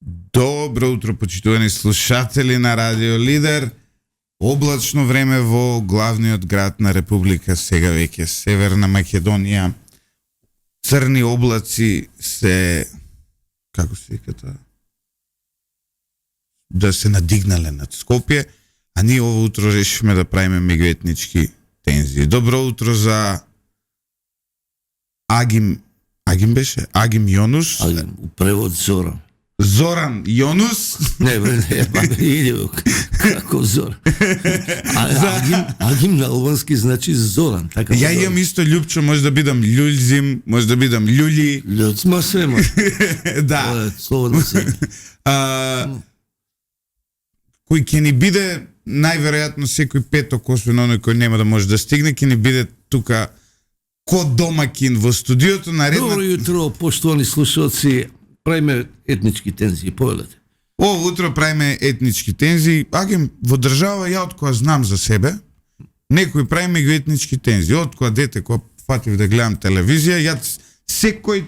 Добро утро, почитувани слушатели на Радио Лидер. Облачно време во главниот град на Република, сега веќе Северна Македонија. Црни облаци се, како се вика тоа, да се надигнале над Скопје, а ние ово утро решивме да правиме меѓуетнички тензии. Добро утро за Агим Јонус. Агим, у превод Зоран. Зоран Јонус. Не, иди, како Зоран. Агим на албански значи Зоран. Така Ја имам исто Љупчо, може да бидам Љулзим, може да бидам Љули. Ма се може. Да. Слободно се. Кој ќе ни биде, најверојатно секој петок, освен оној кој нема да може да стигне, ќе ни биде тука ко домакин во студиото на редна... Добро јутро, поштовани слушалци. Правиме етнички тензии, повелете. Ово утро правиме етнички тензии. Агим, во држава, ја од која знам за себе, некој прави меѓуетнички тензии. Од која дете, која фатив да гледам телевизија, ја секој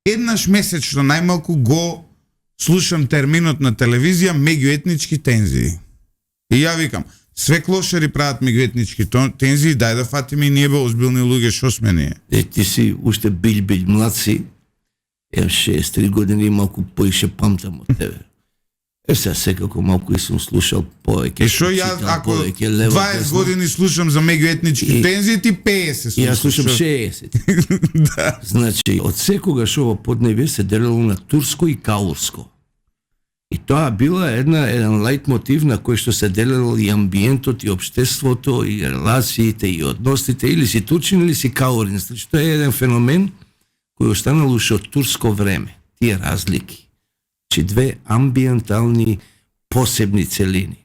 еднаш месечно најмалку го слушам терминот на телевизија меѓуетнички тензии. И ја викам, све клошари прават меѓуетнички тензии, дај да фатиме и ние бе озбилни луѓе, шо сме ние? Ти си уште биль млад си, 63 години и малку поише памтам од тебе. Сега секако малку и сум слушал повеќе. И шо ја, ако 20 години слушам за меѓуетнички тензии, ти 50 слушам. Ја слушам 60. Да. Значи, од секогаш ова поднебие се делело на турско и каурско. И тоа била еден лајт мотив на кој што се делело и амбиентот, и општеството, и релациите, и односите, или си турчин, или си каурин. Значи, тоа е еден феномен кој останал уште од турско време. Тие разлики. Че две амбиентални посебни целини.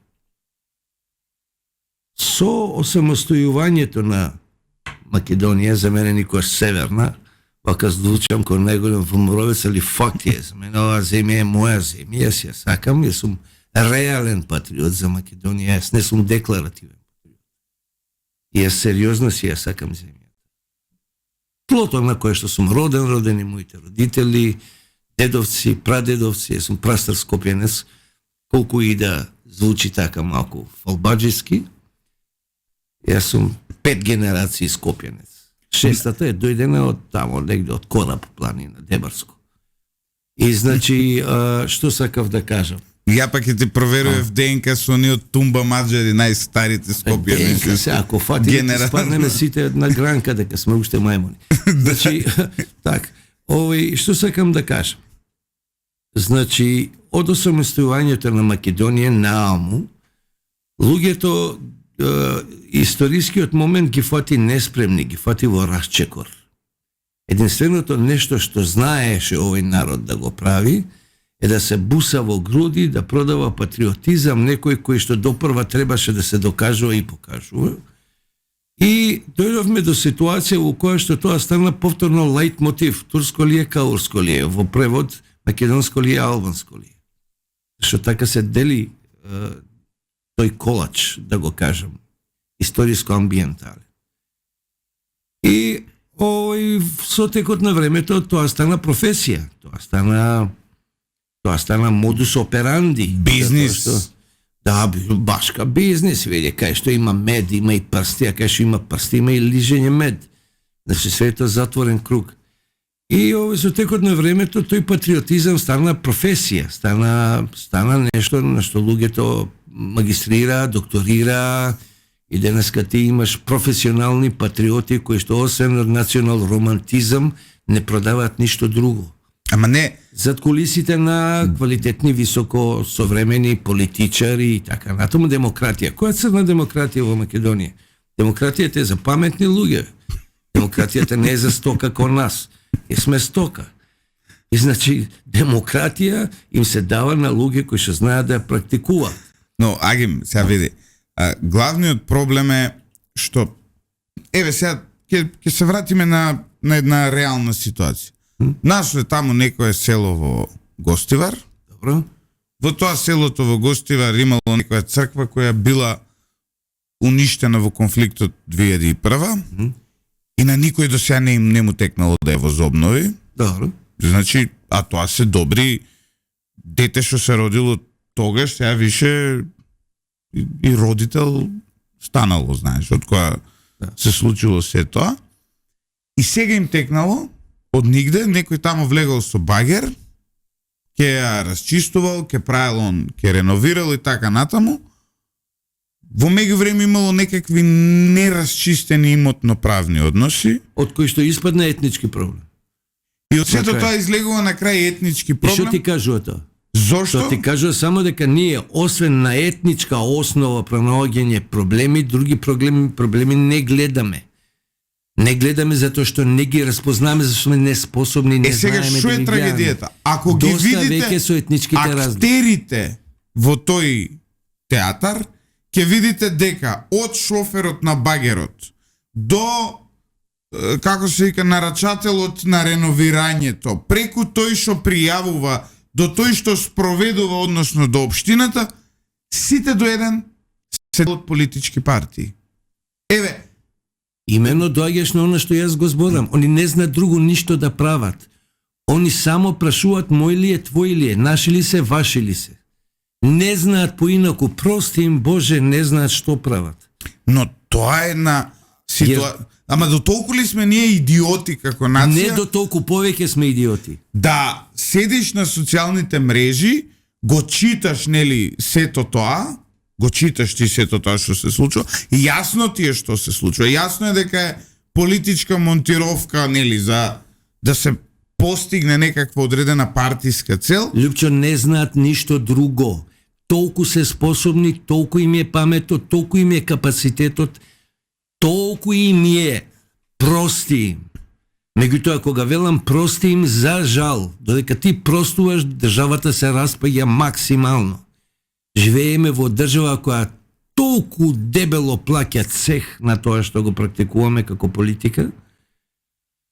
Со осамостојувањето на Македонија, за мене никош северна, вака звучам кој најголем вмровец, али факт е, за мене оваа земја е моја земја, јас ја сакам, јас сум реален патриот за Македонија, јас не сум декларативен патриот. И јас сериозно си ја сакам земја. Плото на кое што сум родени моите родители, дедовци, прадедовци, јас сум прастар скопјенец, колку и да звучи така малку фалбаджиски, јас сум 5 генерации скопјенец. Шестата е дојдена од тамо, негде од Кораб планина, Дебарско. И значи, што сакав да кажам? Ја пак ќе ти проверував ДНК со они од Тумба Маджари, најстарите скопјани. ДНК се, ако фатиме, спаднеме сите на гранка, дека сме уште мајмуни. Значи, так, што сакам да кажам? Значи, од осамостојувањето на Македонија нааму, луѓето историскиот момент ги фати неспремни, ги фати во расчекор. Единственото нешто што знаеше овој народ да го прави, е да се буса во груди, да продава патриотизам, некој кој што допрва требаше да се докажува и покажува. И дојдовме до ситуација во која што тоа стана повторно лајт мотив. Турско ли е, каурско ли е, во превод македонско ли е, албанско ли е. Што така се дели тој колач, да го кажам, историско-амбиентален. И со текот на времето тоа стана професија, тоа стана модус операнди. Бизнис. Да, башка бизнес, виде, кај што има мед, има и прсти, а кај што има прсти, има и лижење мед. Значи, свето затворен круг. И со текот на времето, тој патриотизам стана професија, стана нешто на што луѓето магистрира, докторира, и денеска ти имаш професионални патриоти кои што освен од национал романтизам не продаваат ништо друго. Ама не. Зад кулисите на квалитетни, високо современи политичари и така натаму демократија. Која црна демократија во Македонија? Демократијата е за паметни луѓе. Демократијата не е за стока кон нас. И сме стока. И значи демократија им се дава на луѓе кои што знаат да ја практикуваат. Но, Агим, сега види, главниот проблем е што, сега ќе се вратиме на една реална ситуација. Нашле таму некое село во Гостивар. Добро. Во тоа селото во Гостивар имало некоја црква која била уништена во конфликтот 2001 и на никој до сега не му текнало да ја возобнови. Добро. Значи, а тоа се добри дете што се родило тогаш, сега више и родител станало, знаеш, од која се случило се тоа. И сега им текнало, од нигде, некој тамо влегал со багер, ќе ја расчистувал, ќе правил он, ќе реновирал и така натаму. Во меѓувреме имало некакви нерасчистени имотно-правни односи. Од кои што испадна етнички проблем. И од сето тоа излегува на крај етнички И што проблем. ти кажува тоа? Зошто? Што ти кажува само дека ние, освен на етничка основа пронаоѓање проблеми, други проблеми не гледаме. Не гледаме затоа што не ги разпознаме, зашто сме неспособни, не сега знаеме што да е ги трагедијата? Ако ги Доста видите веќе со етничките разлики. актерите во тој театар, ќе видите дека од шоферот на багерот до како се вика нарачателот на реновирањето, преку тој што пријавува до тој што спроведува, односно до општината, сите до еден се од политички партии. Еве, Именно доаѓаш на она што јас го зборам. Они не знаат друго ништо да прават. Они само прашуваат мој ли е, твој ли е, наши ли се, ваши ли се. Не знаат поинаку, прости им Боже, не знаат што прават. но тоа е една ситуација. Ама до толку ли сме ние идиоти како нација? Не до толку повеќе сме идиоти. Да седиш на социјалните мрежи, го читаш, нели, сето тоа, го читаш ти сето тоа што се случува, и јасно ти е што се случува. Јасно е дека е политичка монтировка, нели, за да се постигне некаква одредена партиска цел. Лјупчо, не знаат ништо друго. Толку се способни, толку им е паметот, толку им е капацитетот, толку им е прости им. Меѓутоа, кога велам прости им, за жал, додека ти простуваш, државата се распаѓа максимално. Живееме во држава која толку дебело плаќа цех на тоа што го практикуваме како политика,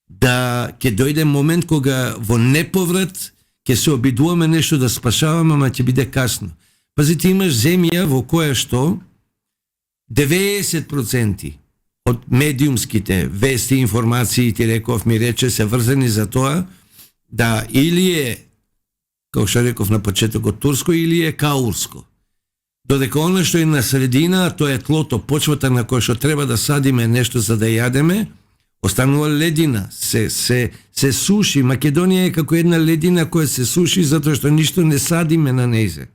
да ќе дојде момент кога во неповрат ќе се обидуваме нешто да спашаваме, ама ќе биде касно. Пазите, имаш земја во која што 90% од медиумските вести, информации, ти реков, ми рече, се врзани за тоа да или е, како што реков на почетокот, турско или е каурско. Додека оно што е на средина, тоа е тлото, почвата на која што треба да садиме нешто за да јадеме, останува ледина, се суши. Македонија е како една ледина која се суши затоа што ништо не садиме на нејзе.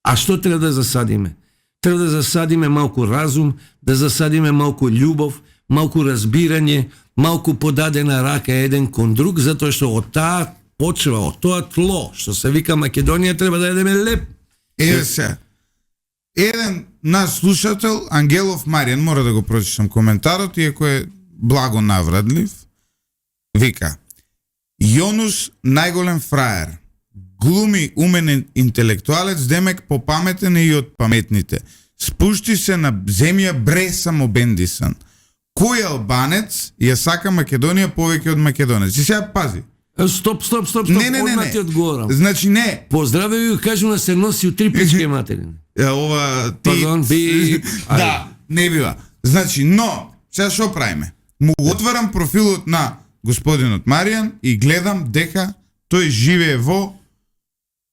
А што треба да засадиме? Треба да засадиме малку разум, да засадиме малку љубов, малку разбирање, малку подадена рака еден кон друг, затоа што од таа почва, од тоа тло, што се вика Македонија, треба да едеме леп. Еве се. Еден наш слушател, Ангелов Маријан, мора да го прочитам коментарот, иако е благо наврадлив, вика: Јонус најголем фраер, глуми умен интелектуалец, демек попаметен и од паметните. Спушти се на земја бре самобендисан. Кој албанец ја сака Македонија повеќе од македонец? И сега пази. Стоп, Не. ти одговорам. Значи не. Поздраве ви, кажу на се носи у три пички материни. Ова ти... Пардон, би... Да, не бива. Значи, но, сега што правиме? Му отварам профилот на господинот Маријан и гледам дека тој живее во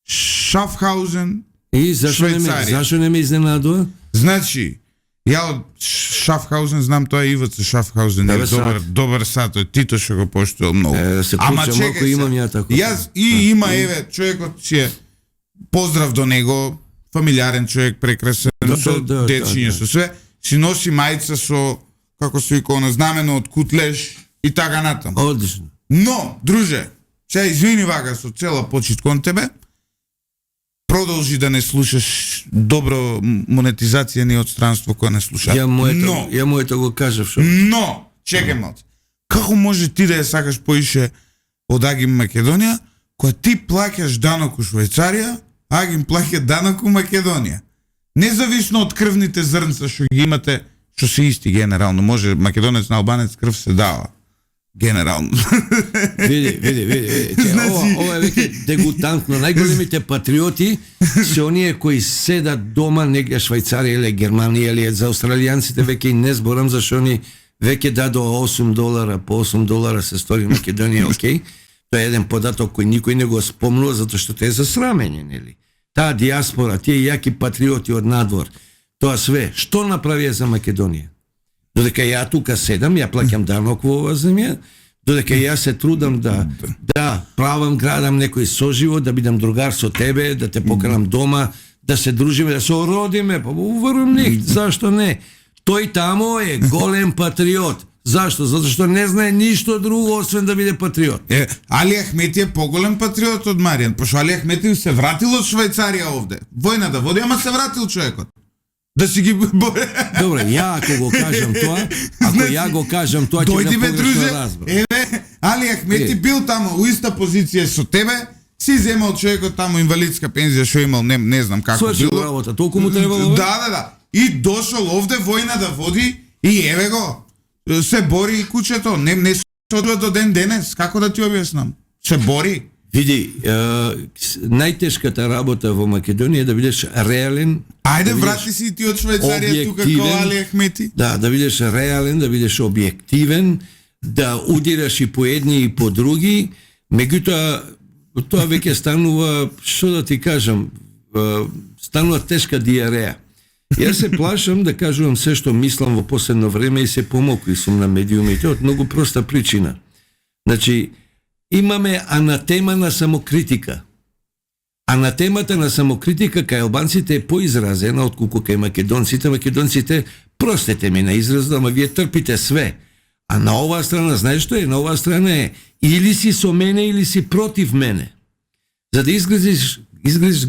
Шафхаузен, И зашо не ме изненадува? Значи, ја од Шафхаузен знам, тоа е Иваца Шафхаузен, е добар сат, тој Тито што го поштувал многу. Се клуча малку, имам ја тако. Јас и има, еве, човекот си е, поздрав до него, фамилиарен човек, прекрасен, со дечиња, со све, си носи мајца со, како се вика, на знамено од кутлеж и така натаму. Одлично. Но, друже, сега извини вака со цела почит кон тебе, продолжи да не слушаш добро монетизација ни од странство која не слуша. Ја моето го кажав шо. Но, чекај малце. Како може ти да ја сакаш поише од Агим Македонија, која ти плаќаш данок у Швајцарија, Агим плаќа данок у Македонија? Независно од крвните зрнца што ги имате, што се исти генерално, може македонец на албанец крв се дава. Генерално. Види. Ова е веќе дегутантно. Најголемите патриоти се оние кои седат дома, негде Швајцарија или Германија, или за австралијанците веќе и не зборам, зашто они веќе дадоа $8, по $8 се стори Македонија, окей. Тоа е еден податок кој никој не го спомнува затоа што тоа е за срамење, нели? Таа диаспора, тие јаки патриоти од надвор, тоа све, што направија за Македонија? Додека ја тука седам, ја плаќам данок во оваа земја, додека ја се трудам да правам, градам некој соживот, да бидам другар со тебе, да те поканам дома, да се дружиме, да се ородиме, па уварувам не, зашто не? Тој тамо е голем патриот. Зашто? Затоа што не знае ништо друго освен да биде патриот. Али Ахмети е поголем патриот од Маријан, пошто Али Ахмети се вратил од Швајцарија овде. Војна да води, ама се вратил човекот. Да си ги боре. Добре, ја ако го кажам тоа, ја го кажам тоа, ќе дојди да бе друже. Еве, Али Ахмети бил таму у иста позиција со тебе, си земал човекот таму инвалидска пензија што имал, не знам како Свършил било. работа, толку му требало. Да. И дошол овде војна да води и еве го. Се бори и кучето, не се одва до ден денес, како да ти објаснам? Се бори. Види, најтешката работа во Македонија е да бидеш реален. Ајде, да врати си ти од Швајцарија тука како Али Ахмети. Да бидеш реален, да бидеш објективен, да удираш и по едни и по други, меѓутоа тоа веќе станува, што да ти кажам, станува тешка диареја. Јас се плашам да кажувам се што мислам во последно време и се помоку сум на медиумите од многу проста причина. Значи, имаме анатема на самокритика. Анатемата на самокритика кај албанците е поизразена отколку кај македонците. Македонците, простете ми на израза, ама вие трпите све. А на оваа страна, знаеш што е? На оваа страна е или си со мене, или си против мене. За да изгледиш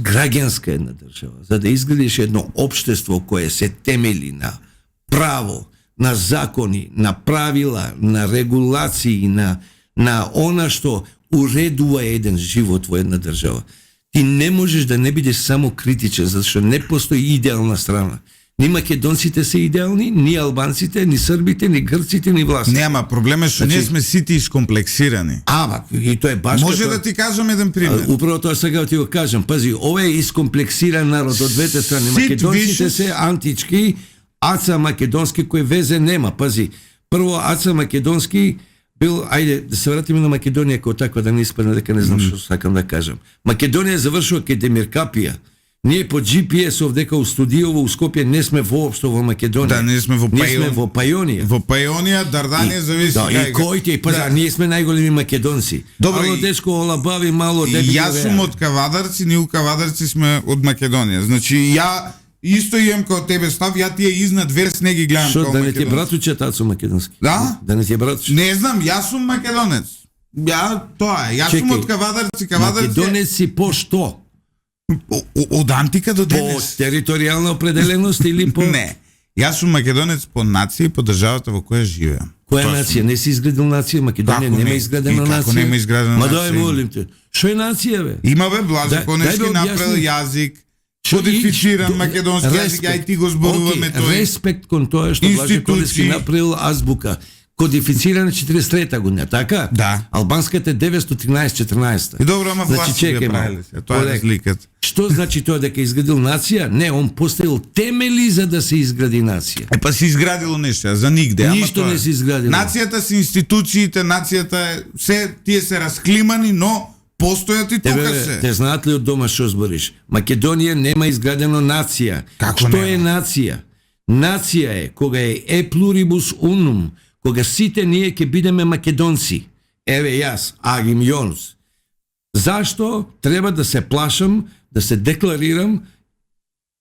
граѓанска една држава, за да изгледиш едно општество кое се темели на право, на закони, на правила, на регулации, на она што уредува еден живот во една држава. Ти не можеш да не бидеш само критичен, зашто не постои идеална страна. Ни македонците се идеални, ни албанците, ни србите, ни грците, ни власите. Нема, проблем е што ние сме сите искомплексирани. И тоа е баш Може да ти кажам еден пример. Управо тоа сега ти го кажам. Пази, ова е искомплексиран народ од двете страни. Македонците се антички, аца македонски кој везе нема. Пази, прво аца македонски бил, ајде да се вратиме на Македонија како таква, да не испадне дека не знам што сакам да кажам. Македонија завршува кај Демиркапија. Ние по GPS овдека у студиово у Скопје не сме воопшто во Македонија. Да, не сме во Пајонија. Ние сме во Пајонија. Во Пајонија, Дарданија зависи. Да, и кој па ние сме најголеми македонци. Добро, ало дечко олабави мало деби. Јас сум од Кавадарци, ние у Кавадарци сме од Македонија. Значи ја исто имам како тебе став, ја тие изнад верс не ги гледам како македонци. Што да не ти братуче тацо македонски? Да? Да не ти братуче. Не знам, јас сум македонец. Тоа е. Јас сум од Кавадарци, Македонец си по што? Од антика до денес. По територијална определеност или по... Не. Јас сум македонец по нација и по државата во која живеам. Која нација? Не си изградил нација? Македонија нема изградена нација. Како нема изградена нација? Ма дај молим те. Што е нација бе? Има бе, Блаже Конешки направил јазик, кодифициран македонски јазик, ај ти го зборуваме тој. Респект кон тоа што Блаже Конешки направил азбука. Кодифицирана 43-та година, така? Да. Албанската е 913-14. И добро, ама власти ја правиле се. Тоа е разликата. Што значи тоа дека изградил нација? Не, он поставил темели за да се изгради нација. Па се изградило нешто, за нигде. Ништо не се изградило. Нацијата се институциите, нацијата е се, тие се расклимани, но постојат и тука се. Те знаат ли од дома што збориш? Македонија нема изградено нација. Како што нема? е нација? Нација е кога е плурибус унум, кога сите ние ќе бидеме македонци. Еве јас, Агим Јонус. Зашто треба да се плашам, да се декларирам,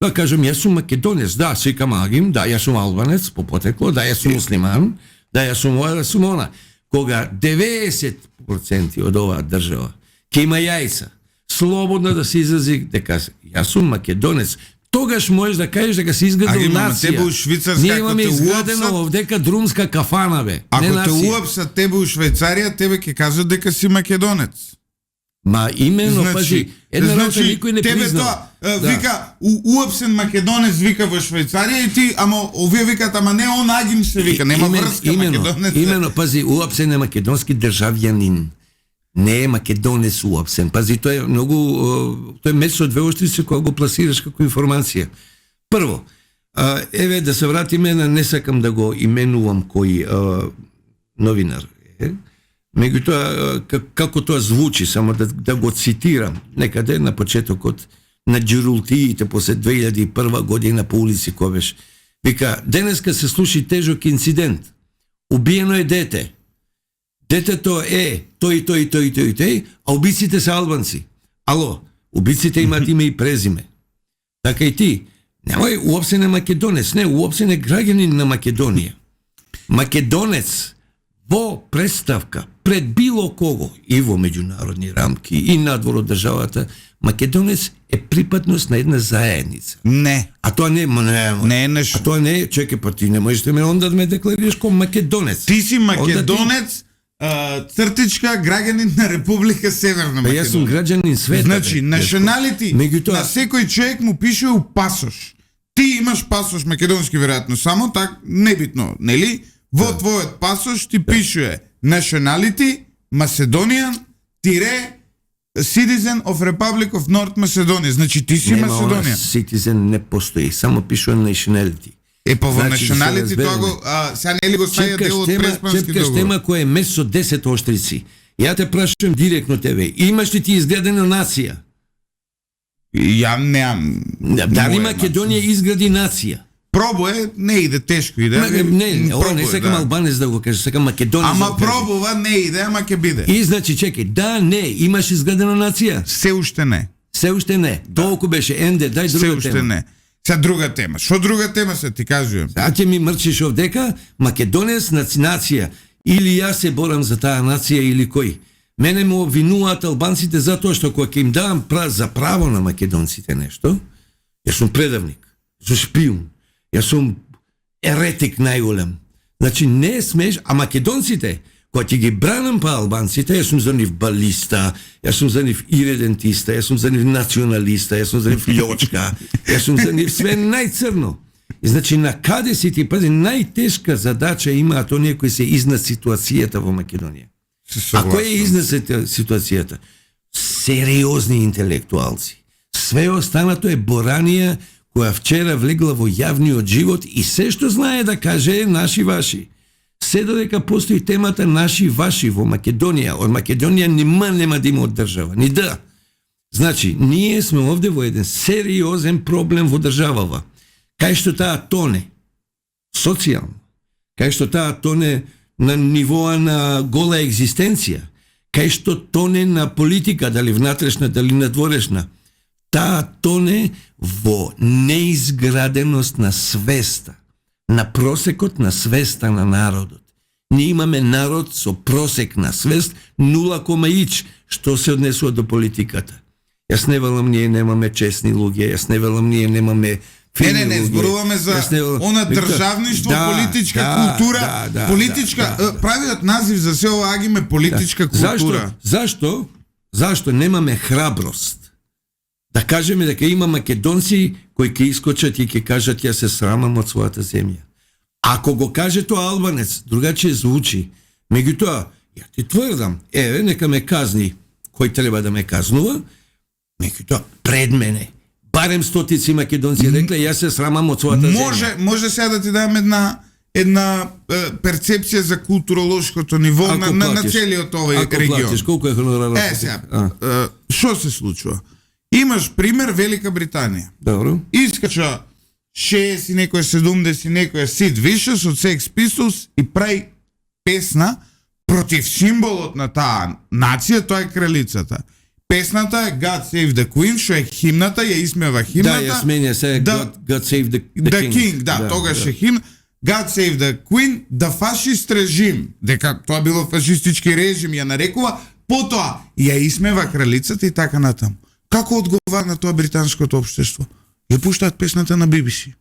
да кажам јас сум македонец, да, свикам Агим, да, јас сум албанец по потекло, да, јас сум муслиман, да, јас сум ова, да сум она. Кога 90% од оваа држава ќе има јајца, слободно да се изрази дека јас сум македонец, тогаш можеш да кажеш дека се изградил нација. Тебе у Швицарска, ние имаме изградено овдека друмска кафана бе. Ако те уапсат тебе у Швајцарија, тебе ќе кажат дека си македонец. Ма именно, пази, една работа никој не признава. Тебе тоа, вика, уапсен македонец вика во Швајцарија и ти, ама овие викат, ама не он Агим се вика, нема врска македонец. Именно, пази, уапсен е македонски државјанин. Не е македонец уапсен. Пази, тоа е многу, тоа е меч со две острици кога го пласираш како информација. Прво, еве да се вратиме на, не сакам да го именувам кој новинар е, Меѓутоа, како тоа звучи, само да го цитирам, некаде на почетокот на джирултиите после 2001 година по улици кој беше. Вика, денеска се случи тежок инцидент. Убиено е дете. Детето е тој, а убиците се албанци. Ало, убиците имаат име и презиме. Така и ти. Немој уопсе не македонец, не, уопсе не граѓанин на Македонија. Македонец во представка пред било кого и во меѓународни рамки и надвор од државата, македонец е припадност на една заедница. Не. А тоа не е нешто. А тоа не, чекај, па ти не можеш да ме онда да ме декларираш како македонец. Ти си македонец, цртичка граѓанин на Република Северна Македонија. Јас сум граѓанин света. Значи, националити Меѓутоа, на секој човек му пише у пасош. Ти имаш пасош македонски веројатно, само так небитно, нели? Во твојот пасош ти пишува nationality Macedonian Citizen of Republic of North Macedonia. Значи ти си Македонија. Citizen не постои, само пишува nationality. Па во Значи, nationality тоа го сега нели го стаја дел од преспански договор. Тема која е мес со 10 оштрици. Ја те прашувам директно тебе, имаш ли ти изградена нација? Ја немам. Дали Македонија изгради нација? Пробуе, не иде, тешко иде. Не сакам албанец да го каже, сакам македонец. Ама пробува, не иде, ама ќе биде. И значи, чекај, да, не, имаш изградена нација? Се уште не. Се уште не. Толку беше, енде, дај друга тема. Се уште не. Сега друга тема. Што друга тема се ти кажувам? А ќе ми мрчиш овдека, македонец нација. Или јас се борам за таа нација или кој. Мене му обвинуваат албанците затоа што кога ќе им давам за право на македонците нешто, јас сум предавник, јас сум шпион, јас сум еретик најголем. Значи не смеш, а македонците, кога ќе ги бранам па албанците, јас сум за нив балиста, јас сум за нив иредентиста, јас сум за нив националиста, јас сум за нив лјочка, јас сум за нив све најцрно. И значи на каде си ти, пази, најтешка задача имаат оние кои се изнад ситуацијата во Македонија. А кој е изнесе ситуацијата? Сериозни интелектуалци. Све останато е боранија која вчера влегла во јавниот живот и се што знае да каже е наши ваши. Се додека постои темата наши ваши во Македонија, од Македонија нема да има од држава, ни да. Значи, ние сме овде во еден сериозен проблем во државава. Кај што таа тоне социјално, кај што таа тоне на нивоа на гола екзистенција, кај што тоне на политика, дали внатрешна, дали надворешна, таа тоне во неизграденост на свеста, на просекот на свеста на народот. Ние имаме народ со просек на свест 0,ич, што се однесува до политиката. Јас не велам ние немаме честни луѓе, јас не велам ние немаме Не, зборуваме за она државништво, политичка култура, политичка, правиот назив за се ова агиме политичка култура. Зашто немаме храброст да кажеме дека има македонци кои ќе искочат и ќе кажат ја се срамам од својата земја. Ако го каже тоа албанец, другаче звучи. Меѓутоа, ја ти тврдам, нека ме казни кој треба да ме казнува, меѓутоа пред мене барем стотици македонци рекле, јас се срамам од својата земја. Може сега да ти дадам една перцепција за културолошкото ниво на целиот овој регион. Ако платиш, колку е хонорарот? Сега, што се случува? Имаш пример Велика Британија. Добро. Искача 60 и некоја 70 и некоја Сид Вишес од Sex Pistols и прави песна против символот на таа нација, тоа е кралицата. Песната е God Save the Queen, што е химната, ја исмева химната. Да, ја сменја се God Save the King. Да, тогаш е химн. God Save the Queen, the fascist режим, дека тоа било фашистички режим, ја нарекува, потоа ја исмева кралицата и така натаму. Како одговара на тоа британското општество? Ја пуштаат песната на BBC.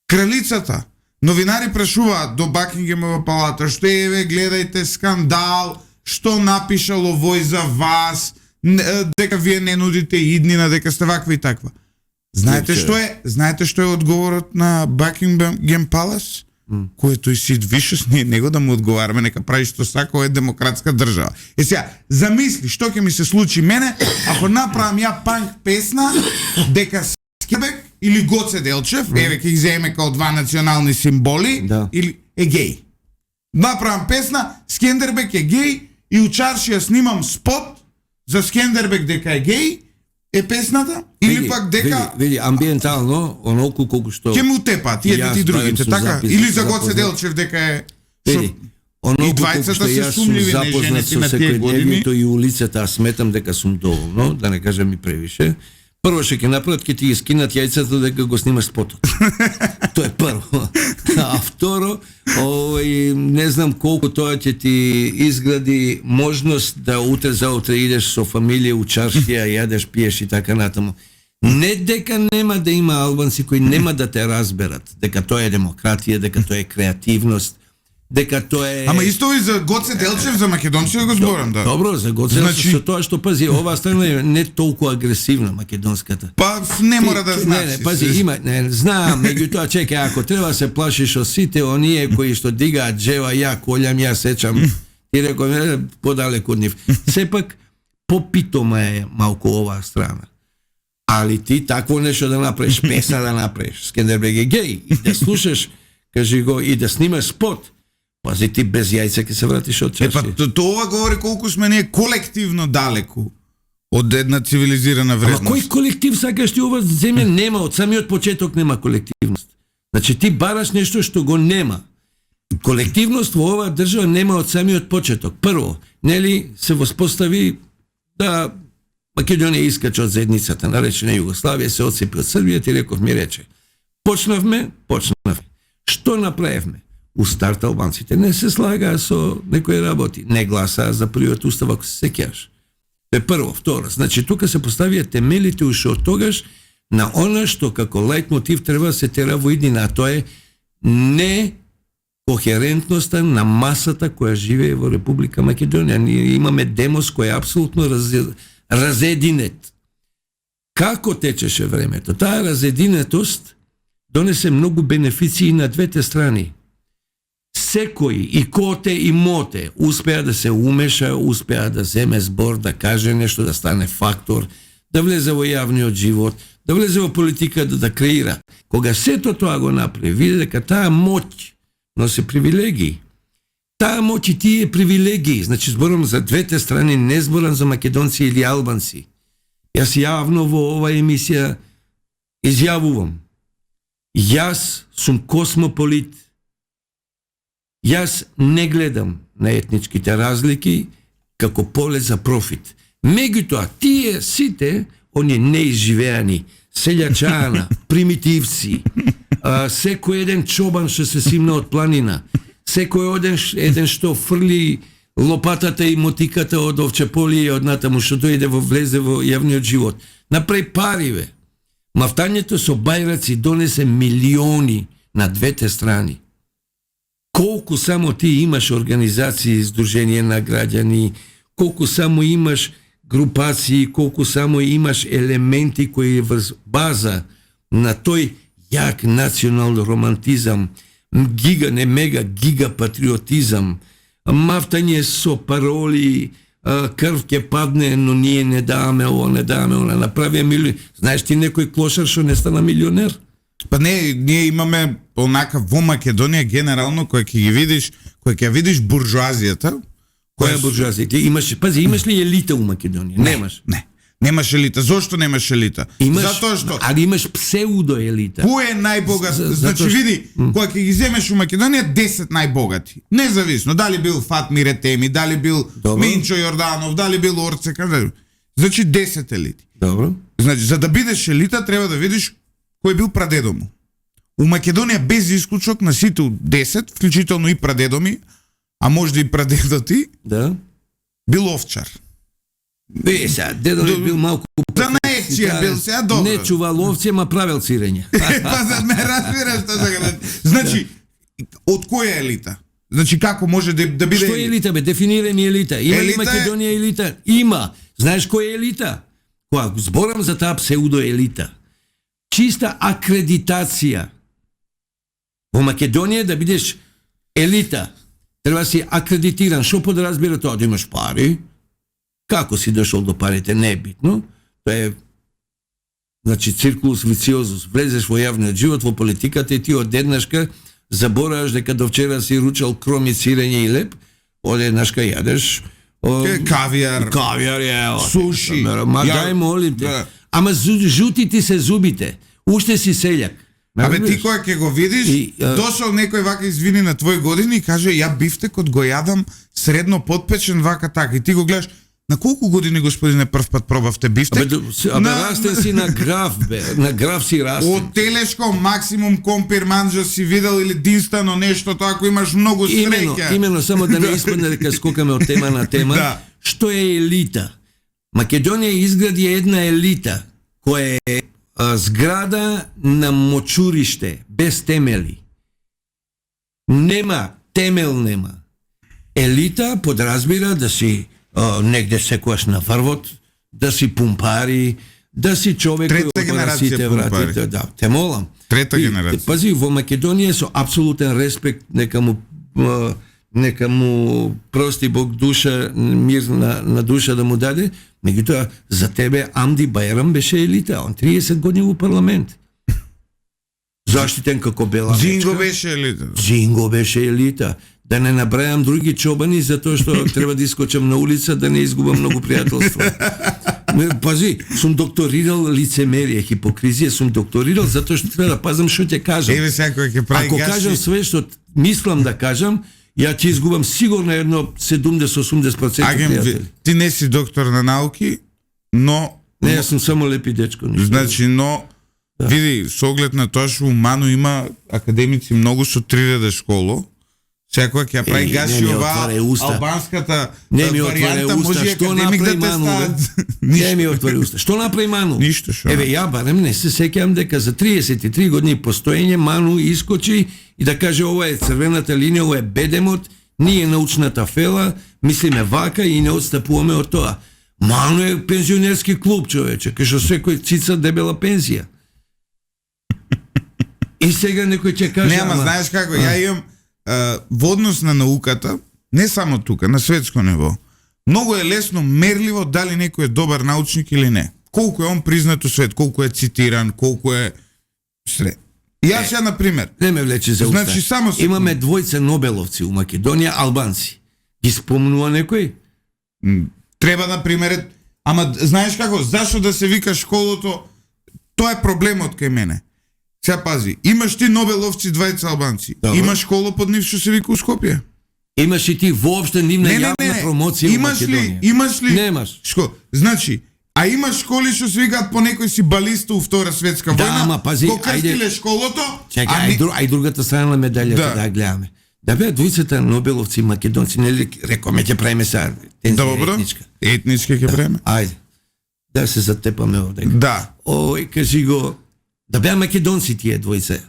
Кралицата, новинари прашуваат до Бакингемова палата, што гледајте скандал, што напишало вој за вас, дека вие не нудите иднина, дека сте ваква и таква. Знаете што е одговорот на Бакингем Палас? Кој тој Сид Вишес, ние него да му одговараме, нека прави што сака, ова е демократска држава. Сега, замисли, што ќе ми се случи мене, ако направам ја панк песна, дека Скебек или Гоце Делчев, ќе ги земеме као два национални символи, или е геј. Направам песна, Скендербек е геј, и у чаршија снимам спот за Скендербек дека е геј, е песната, или пак дека види, амбиентално, онолку колку што ќе му тепа, тие Јас ти другите, правим така? запис, Или за Гоце запознат. Делчев дека е Види, и онолку двајцата колку што се јас сум сумливи запознат неженети со на тие години. секојдневието и улицата, аз сметам дека сум доволно, да не кажам и превише. Прво ќе направат, ќе ти ги скинат јајцата дека го снимаш спотот. Тоа е прво. А второ, не знам колку тоа ќе ти изгради можност да утре заутре идеш со фамилија у чаршија, јадеш, пиеш и така натаму. Не дека нема да има албанци кои нема да те разберат, дека тоа е демократија, дека тоа е креативност, дека тоа е... Ама исто и за Гоце Делчев, за македонците го зборам, да. Добро, за Гоце Значи- со тоа што пази, оваа страна е не толку агресивна македонската. Па не мора да знаеш. Не, пази, има, знам, меѓутоа чекај, ако треба се плашиш од сите оние кои што дигаат джева, ја колјам, ја сечам, и реков, подалеку од нив. Сепак, попитома е малку оваа страна. Али ти такво нешто да направиш, песна да направиш, Скендербег е геј, и да слушаш, кажи го, и да снимаш спот, пази ти без јајца ќе се вратиш од Па чашија. тоа говори колку сме ние колективно далеку од една цивилизирана Ама вредност. кој колектив сакаш ти ова земја нема, од самиот почеток нема колективност. Значи ти бараш нешто што го нема. Колективност во оваа држава нема од самиот почеток. Прво, нели се воспостави да Македонија искача од заедницата наречена Југославија, се отцепи од Србија, ти реков ми рече. Почнавме. Што направивме? У старт албанците не се слагаа со некои работи, не гласаа за првиот устав, ако се сеќаваш. Тоа е прво. Второ, значи тука се поставија темелите уште од тогаш на она што како лајт мотив треба да се тера во иднина, а тоа е не кохерентноста на масата која живее во Република Македонија. Ние имаме демос кој е апсолутно разединет. Како течеше времето? Таа разединетост донесе многу бенефиции на двете страни. Секој, и коте и моте, успеа да се умеша, успеа да земе збор, да каже нешто, да стане фактор, да влезе во јавниот живот, да влезе во политика, да креира. Кога сето тоа го направи, види дека таа моќ носи привилегии. Таа моќ и тие привилегии, значи зборам за двете страни, не зборам за македонци или албанци. Јас јавно во оваа емисија изјавувам. Јас сум космополит. Јас не гледам на етничките разлики како поле за профит. Меѓутоа, тие сите, оние неизживеани, селјачана, примитивци, секој еден чобан што се симна од планина, секој еден што фрли лопатата и мотиката од овчеполие и од натаму што дојде влезе во јавниот живот. Направи париве. Мафтањето со бајраци донесе милиони на двете страни. Колку само ти имаш организации, здружение на граѓани, колку само имаш групации, колку само имаш елементи кои врз база на тој јак национален романтизам, мега патриотизам, мафтање со пароли, крв ќе падне, но ние не даваме ово, не даваме оно, направија милиони. Знаеш ти некој клошар што не стана милионер? Па не, ние имаме онака во Македонија генерално кој ќе видиш буржуазијата. Која буржуазија? Ти имаш, пази, имаш ли елита у Македонија? Немаш. Не. Немаш елита. Зошто немаш елита? Имаш, затоа што али имаш псеудоелита. кој е најбогат? Значи види, кога ќе ги земеш у Македонија 10 најбогати. Независно дали бил Фатмир Етеми, дали бил Минчо Јорданов, дали бил Орце, значи 10 елити. Добро. Значи за да бидеш елита треба да видиш кој бил прадедо му. У Македонија без исклучок на сите 10, вклучително и прадедо ми, а можда и прадедо ти, да, бил овчар. Сега, дедо ми бил малку... За наекција бил сега добро. Не чувал овце, ма правел цирење. Па за ме разбираш што сега. Значи, од која елита? Значи како може да биде Што е елита, бе? Дефинирај ми елита. Има ли Македонија елита? Има. Знаеш која е елита? Кога зборам за таа псеудоелита. Чиста акредитација. Во Македонија да бидеш елита, треба си акредитиран. Што подразбира тоа? Да имаш пари. Како си дошол до парите? Не е битно. Тоа е, значи, циркулус вициозус. Влезеш во јавниот живот, во политиката и ти одеднашка забораваш дека до вчера си ручал кроми, сирење и леп, одеднашка јадеш Кавијар. Кавијар е. Суши. Ма дај молим те. Да. Ама жути ти се зубите. Уште си селјак. Абе ти кој ќе го видиш, дошол некој вака извини на твои години и каже ја бифтекот го јадам средно подпечен вака така и ти го гледаш. На колку години, господине, прв пат пробавте бифтек? Абе растен си на граф, бе. На граф си растен. Од телешко максимум компир манџа си видел или динстано нешто, тоа ако имаш многу среќа. Именно, само да не испадне дека скокаме од тема на тема. Да. Што е елита? Македонија изгради една елита, која е зграда на мочуриште, без темели. Нема, темел нема. Елита подразбира да си негде секојаш на врвот, да си пумпари, да си човек Трета кој отвара генерација сите пумпари. врати. Да, те молам. Трета генерација. Пази, во Македонија со апсолутен респект, нека му прости Бог душа, мир на душа да му даде, меѓутоа за тебе Амди Бајрам беше елита, он 30 години во парламент. Заштитен како бела Джинго мечка. беше елита. Джинго беше елита. Да не набрајам други чобани, затоа што треба да искочам на улица, да не изгубам многу пријателство. Пази, сум докторирал лицемерие, хипокризија, сум докторирал затоа што треба да пазам што ќе кажам. Еве секој ќе прави Ако кажам све што мислам да кажам, ја ќе изгубам сигурно едно 70-80% пријатели. Ти не си доктор на науки, но Не, јас сум само лепи дечко. значи, но види, со оглед на тоа што умано има академици многу со 3 школо, секој ќе прави гаши ова албанската варијанта, може и академик да те стават. Не ми отвори уста. Што направи Ману? Ништо што. Еве, ја барем не се сеќавам дека за 33 години постоење Ману искочи и да каже ова е црвената линија, ова е бедемот, ние научната фела, мислиме вака и не отстапуваме од тоа. Ману е пензионерски клуб, човече, кај што секој цица дебела пензија. И сега некој ќе каже... Нема, знаеш како, ја имам во однос на науката, не само тука, на светско ниво, многу е лесно мерливо дали некој е добар научник или не. Колку е он признат у свет, колку е цитиран, колку е сред. И јас ја, например... Не ме влече за уста. Значи, само секунда. Имаме двојца Нобеловци у Македонија, албанци. Ги спомнува некој? Треба, например, ама знаеш како, зашо да се вика школото, тоа е проблемот кај мене. Сега пази, имаш ти Нобеловци, двајца албанци. Добро. Имаш школа под нив што се вика у Скопје. Имаш и ти воопште нивна јавна промоција во Македонија? Имаш ли? Немаш. Значи, а имаш школи што се викаат по некој си балиста у Втора светска Да, војна, ама пази, го крстиле ајде. школото, Чекај, ај другата страна на медаљата да ја гледаме. Да беа двојцата Нобеловци македонци, нели рекоме ќе правиме сега Добро, етничка. етничка ќе правиме. Ајде. Да се затепаме овде. Да. Ој, кажи го, да беа македонци тие двојца.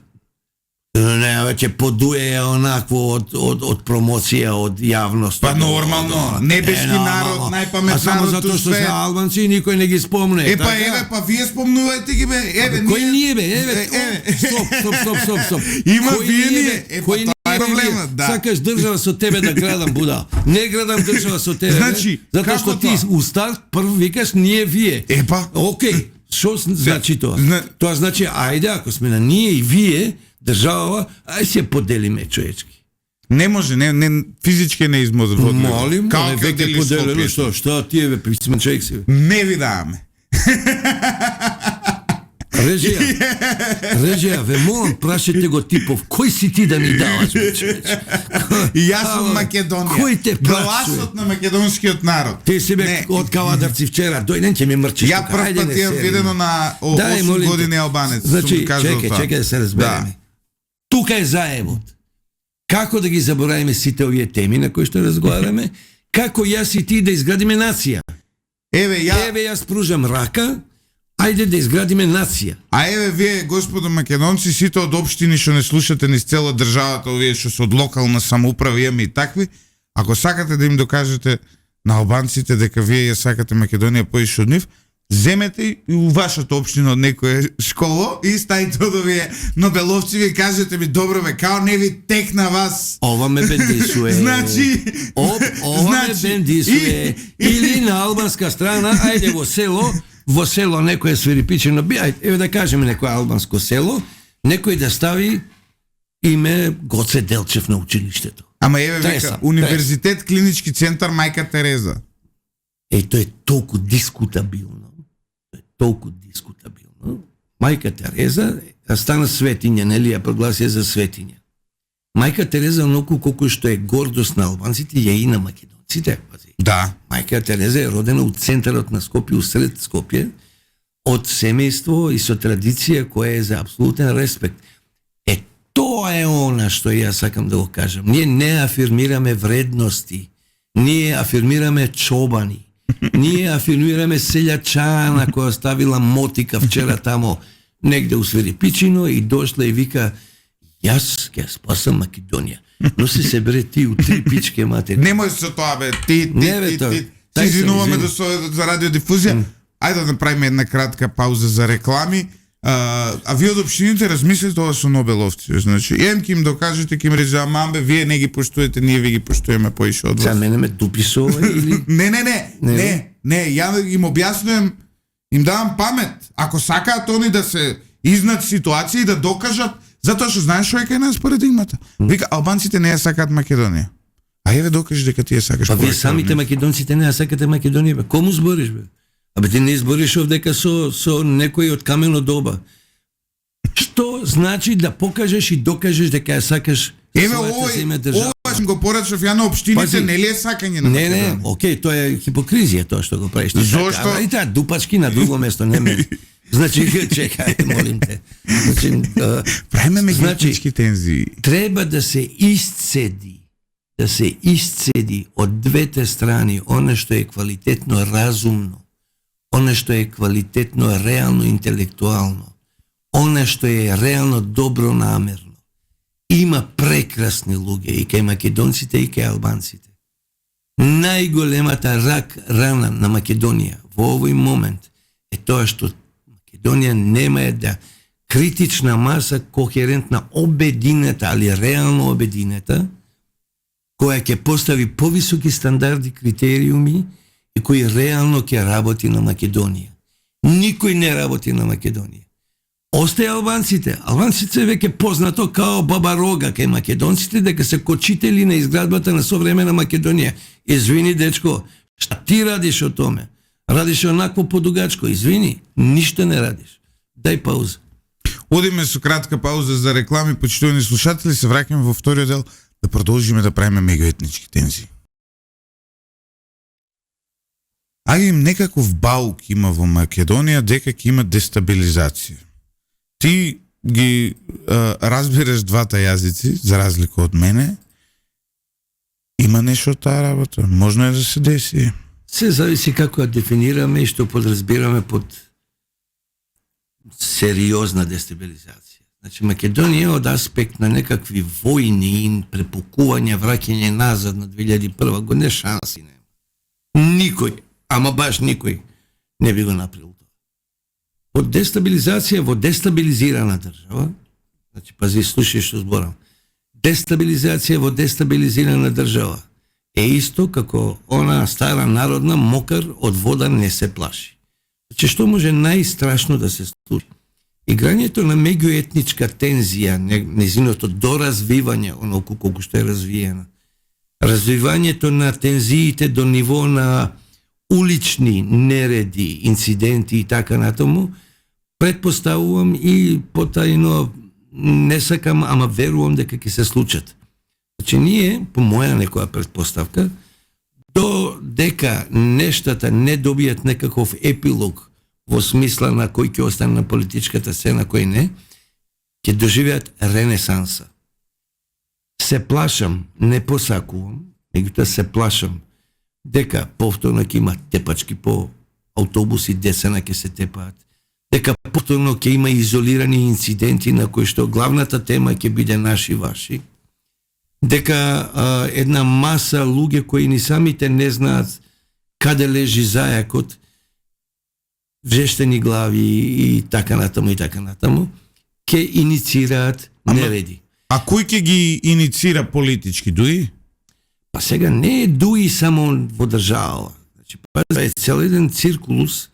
Не, веќе подуе онакво од промоција, од јавност. Па нормално, небешки народ, најпаметен А само народ затоа у што се свет. албанци никој не ги спомне. Па еве, па вие спомнувајте ги бе, еве, Кој ние бе, еве, стоп. Има Кој вие ние, ние, бе? па Кој тоа е ние, проблемот, бе? да. Сакаш држава со тебе да градам, будал. Не градам држава со тебе, Значи, бе, затоа како што ти тоа? у старт прв викаш ние вие. Епа. Океј, што значи тоа? Тоа значи ајде ако сме на ние и вие, држава, ај се поделиме човечки. Не може, не физички не измозводливо. Молим, Како веќе дели поделено Скопје? што тие бе писмен човек си. Бе. Не ви даваме. Режија, ве молам, прашете го Типов, кој си ти да ми даваш, бе, човече? И јас сум Македонија. Кој те прашува? Гласот на македонскиот народ. Ти си бе Не. од Кавадарци вчера, дојден ќе ми мрчиш. Ја тука, прв ајде, пат не ја се видено на 8 години албанец. Значи, чекај да се разбереме. Тука е заемот. Како да ги заборавиме сите овие теми на кои што разговараме? Како јас и ти да изградиме нација? Еве јас пружам рака, ајде да изградиме нација. А еве вие, господо македонци, сите од општини што не слушате низ цела државата, овие што се од локална самоуправа, имаме и такви, ако сакате да им докажете на албанците дека вие ја сакате Македонија поише од нив, земете и у вашата општина од некоја школа и стајте од овие Нобеловци, ви кажете ми добро бе, као не ви текна вас. Ова ме бендисуе. Значи, ова ме бендисуе. Или на албанска страна, ајде во село некој свирипичено би, ајде, еве да кажеме некој албанско село, некој да стави име Гоце Делчев на училиштето. Ама еве века, Тресам, Универзитет клинички центар Мајка Тереза. Тоа е толку дискутабилно. Тоа е толку дискутабилно. Мајка Тереза стана светиња, нели ја прогласи за светиња. Мајка Тереза, оноку колку што е гордост на албанците, ја и на македонците. Пази. Да. Мајка Тереза е родена у центарот на Скопје, усред Скопје, од семејство и со традиција која е за апсолутен респект. Тоа е она што ја сакам да го кажам. Ние не афирмираме вредности, ние афирмираме чобани, ние афирмираме селјачана која ставила мотика вчера тамо негде у Сверипичино и дошла и вика јас ќе спасам Македонија. Но се бере ти у три пичке матери. Немој со тоа бе, ти. Се извинуваме за радиодифузија. Ајде да направиме една кратка пауза за реклами. А вие од општините размислете ова со Нобеловци, значи, ем ки им докажете, ки им рече, мамбе, вие не ги поштуете, ние ви ги поштуеме поише од вас. За мене ме дупи со ова или... Не, ја им објаснувам, им давам памет. Ако сакаат они да се изнад ситуација и да докажат, затоа што знаеш што е кај нас парадигмата. Вика, албанците не ја сакаат Македонија. А еве докажи дека ти ја сакаш. Па вие самите македонците не ја сакате Македонија, бе. Кому збориш, бе? Абе ти не избориш овдека со некој од камено доба. Што значи да покажеш и докажеш дека ја сакаш својата земја држава? Ова што го порачав ја на општините, нели е сакање на Македонија? Не, окей, тоа е хипокризија тоа што го правиш. Зошто? И таа дупачки на друго место, не мене. Значи, чекај, молим те. Правиме меѓуетнички тензии. Треба да се исцеди од двете страни оно што е квалитетно разумно, оно што е квалитетно реално интелектуално, оно што е реално добро намерно. Има прекрасни луѓе и кај македонците и кај албанците. Најголемата рана на Македонија во овој момент е тоа што Македонија нема една критична маса кохерентна обединета, али реално обединета, која ќе постави повисоки стандарди, критериуми и кој реално ќе работи на Македонија. Никој не работи на Македонија. Остаje албанците. Албанците веќе познато као баба рога кај македонците дека се кочители на изградбата на современа Македонија. Извини, дечко, шта ти радиш о томе? Радиш онакво подугачко. Извини, ништо не радиш. Дај пауза. Одиме со кратка пауза за реклами, почитувани слушатели, се враќаме во вториот дел да продолжиме да правиме меѓуетнички тензии. А им некаков баук има во Македонија дека ќе има дестабилизација. Ти ги разбираш двата јазици, за разлика од мене, има нешто таа работа, можно е да се деси. Се зависи како ја дефинираме и што подразбираме под сериозна дестабилизација. Значи, Македонија од аспект на некакви војни и препукување, враќање назад на 2001 година, шанси нема. Никој, ама баш никој, не би го направил тоа. Од дестабилизација во дестабилизирана држава, значи, пази, слушај што зборам, дестабилизација во дестабилизирана држава е исто како она стара народна мокар од вода не се плаши. Значи, што може најстрашно да се случи? Играњето на меѓуетничка тензија, незиното доразвивање, оноку колку што е развиена, развивањето на тензиите до ниво на улични нереди, инциденти и така натаму, предпоставувам и потајно не сакам, ама верувам дека ќе се случат. Значи, ние, по моја некоја предпоставка, до дека нештата не добијат некаков епилог во смисла на кој ќе остане на политичката сцена, кој не, ќе доживеат ренесанса. Се плашам, не посакувам, меѓутоа се плашам дека повторно ќе има тепачки по автобуси, децена ќе се тепаат, дека повторно ќе има изолирани инциденти на кои што главната тема ќе биде наши ваши, дека една маса луѓе кои ни самите не знаат каде лежи зајакот, вжештени глави и така натаму, ќе иницираат нереди. А кој ќе ги иницира политички дуи? Па сега не е дуи само во држава. Значи, па е цел еден циркулус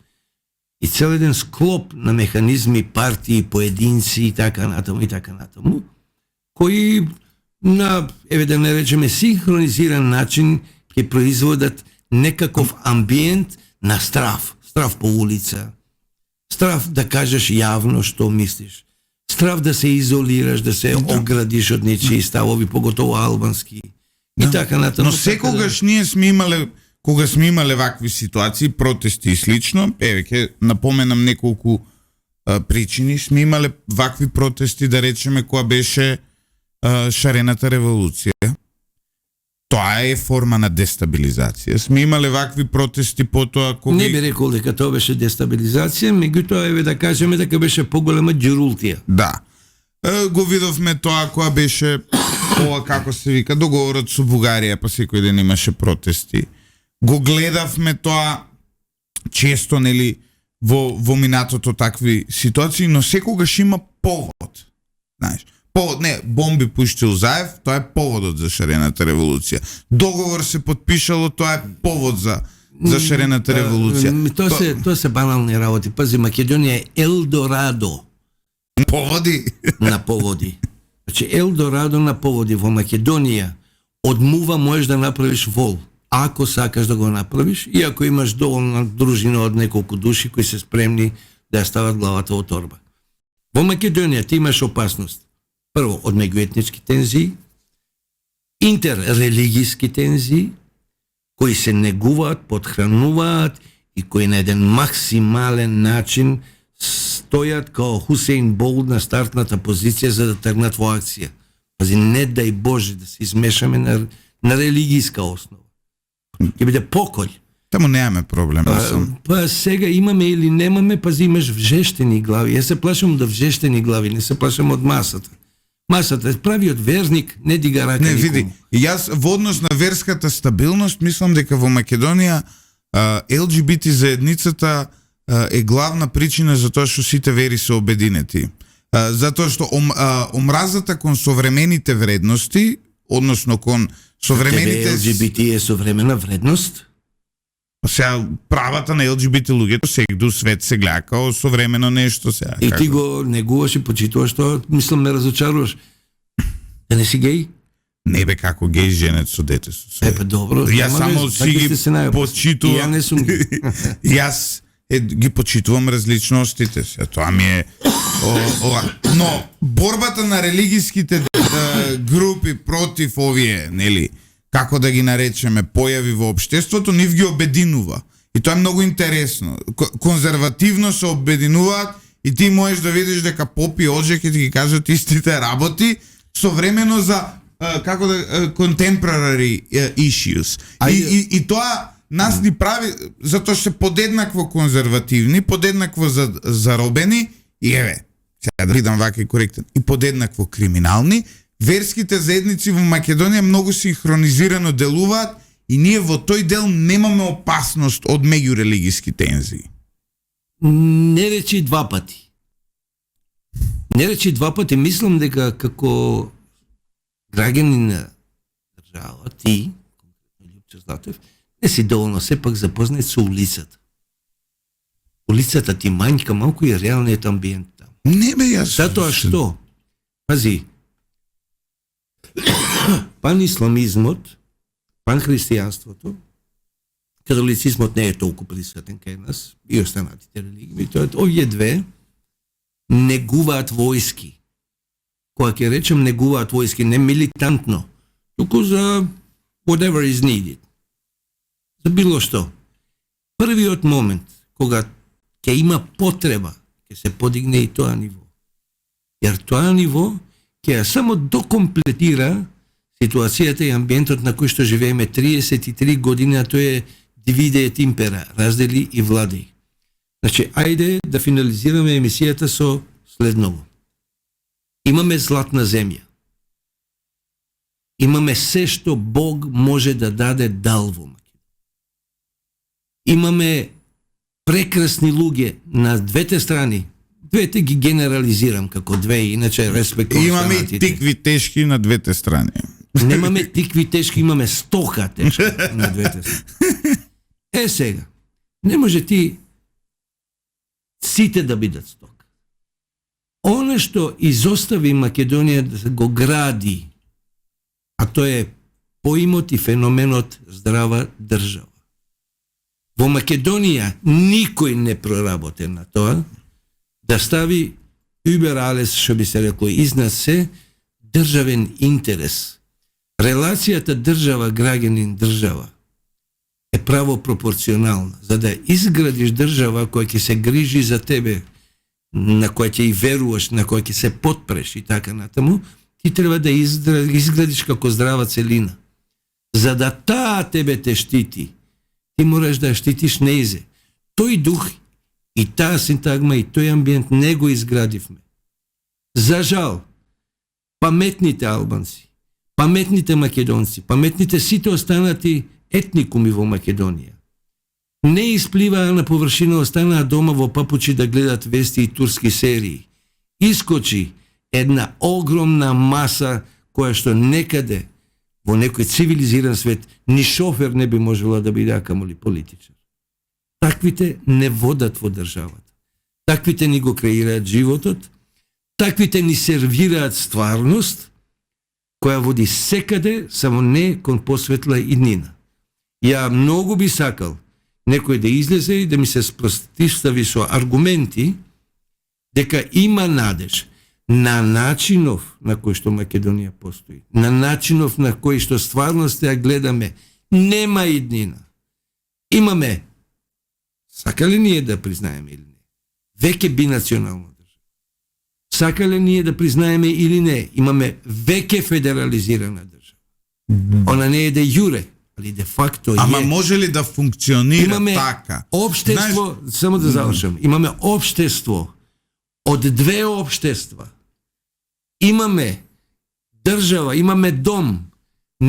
и цел еден склоп на механизми, партии, поединци и така натаму, кои на, еве да наречеме, синхронизиран начин ќе производат некаков амбиент на страв. Страв по улица. Страв да кажеш јавно што мислиш. Страв да се изолираш, да се оградиш од нечии ставови, поготово албански. И така натаму. Но секогаш ние сме имале, кога сме имале вакви ситуации, протести и слично, еве ќе напоменам неколку причини, сме имале вакви протести, да речеме, која беше шарената револуција. Тоа е форма на дестабилизација. Сме имале вакви протести потоа кога... Не би рекол дека тоа беше дестабилизација, меѓутоа еве да кажеме дека беше поголема џурултија. Да. Го видовме тоа која беше ова, како се вика, договорот со Бугарија, па секој ден имаше протести. Го гледавме тоа често, нели, во минатото такви ситуации, но секогаш има повод. Знаеш, повод, не, бомби пуштил Заев, тоа е поводот за шарената револуција. Договор се подпишало, тоа е повод за шарената револуција. Тоа се банални работи. Пази, Македонија е Елдорадо. Поводи? На поводи. Значи, Елдорадо на поводи во Македонија. Од мува можеш да направиш вол. Ако сакаш да го направиш, и ако имаш доволна дружина од неколку души кои се спремни да ја стават главата во торба. Во Македонија ти имаш опасност. Прво, од меѓуетнички тензии, интеррелигиски тензии, кои се негуваат, подхрануваат и кои на еден максимален начин стојат као Хусейн Болт на стартната позиција за да тргнат во акција. Пази, не дај Боже да се измешаме на религијска основа. Ќе биде поколј. Таму немаме проблем. Па сега имаме или немаме, пази, имаш вжештени глави. Јас се плашам да вжештени глави, не се плашам од масата. Масата е прави од верник, не дига рака никому. Не, види, јас во однос на верската стабилност мислам дека во Македонија ЛГБТ заедницата е главна причина за тоа што сите вери се обединети. Затоа што омразата кон современите вредности, односно кон современите... ЛГБТ е современа вредност? Сега, правата на ЛГБТ луѓето сегду свет се гледа као современо нешто сега. И ти го негуваш и почитуваш тоа, мислам ме разочаруваш. Да не си геј? Не бе, како геј женет со дете со. Па добро. Јас само си ги почитувам. Ја не сум геј. Јас ги почитувам различностите се. Тоа ми е но борбата на религиските групи против овие, нели, како да ги наречеме, појави во општеството, нив ги обединува. И тоа е многу интересно. Конзервативно се обединуваат и ти можеш да видиш дека попи одже ќе ти ги кажат истите работи современо за како да contemporary issues. И тоа нас ни прави затоа што се подеднакво конзервативни, подеднакво заробени и еве, сега да бидам вака и коректен, и подеднакво криминални. Верските заедници во Македонија многу синхронизирано делуваат и ние во тој дел немаме опасност од меѓурелигиски тензии. Не речи два пати. Не речи два пати. Мислам дека како граѓани на држава, ти, Љупчо Златев, не си доволно сепак запознат со улицата. Улицата ти мањка малку и реалниот амбиент там. Не бе, јас... Затоа што? Пази, панисламизмот, панхристијанството, католицизмот не е толку присутен кај нас и останатите религии. Тоа овие две негуваат војски. Кога ќе речем негуваат војски, не милитантно, туку за whatever is needed. За било што. Првиот момент кога ќе има потреба, ќе се подигне и тоа ниво. Јер тоа ниво ќе само докомплетира ситуацијата и амбиентот на кој што живееме 33 години, а тоа е дивиде ет импера, раздели и влади. Значи, ајде да финализираме емисијата со следново. Имаме златна земја. Имаме се што Бог може да даде дал во Македонија. Имаме прекрасни луѓе на двете страни. Двете ги генерализирам како две, иначе респектувам Имаме останатите. и тикви тешки на двете страни. Немаме тикви тешки, имаме стока тешка на двете страни. Сега, не може ти сите да бидат стока. Оно што изостави Македонија да го гради а тоа е поимот и феноменот здрава држава. Во Македонија никој не проработе на тоа да стави über alles, што би се рекло, изнад се државен интерес. Релацијата држава-граѓанин држава е право пропорционална. За да изградиш држава која ќе се грижи за тебе, на која ќе и веруваш, на која ќе се потпреш и така натаму, ти треба да изградиш како здрава целина. За да таа тебе те штити, ти мораш да штитиш неизе. Тој дух и таа синтагма и тој амбиент не го изградивме. За жал, паметните албанци, паметните македонци, паметните сите останати етникуми во Македонија не испливаа на површина, останаа дома во папучи да гледат вести и турски серии. Искочи една огромна маса која што некаде во некој цивилизиран свет ни шофер не би можела да биде, а камоли политичар. Таквите не водат во државата. Таквите ни го креираат животот, таквите ни сервираат стварност која води секаде, само не кон посветла иднина. Ја многу би сакал некој да излезе и да ми се спротивстави со аргументи дека има надеж на начинов на кој што Македонија постои, на начинов на кој што стварност ја гледаме, нема иднина. Имаме, сака ли ние да признаеме или не, веќе бинационална држава. Сака ли ние да признаеме или не, имаме веќе федерализирана држава. Она не е де јуре, али де факто е. Ама може ли да функционира имаме така? Општество, само да завршам, имаме општество од две општества. Имаме држава, имаме дом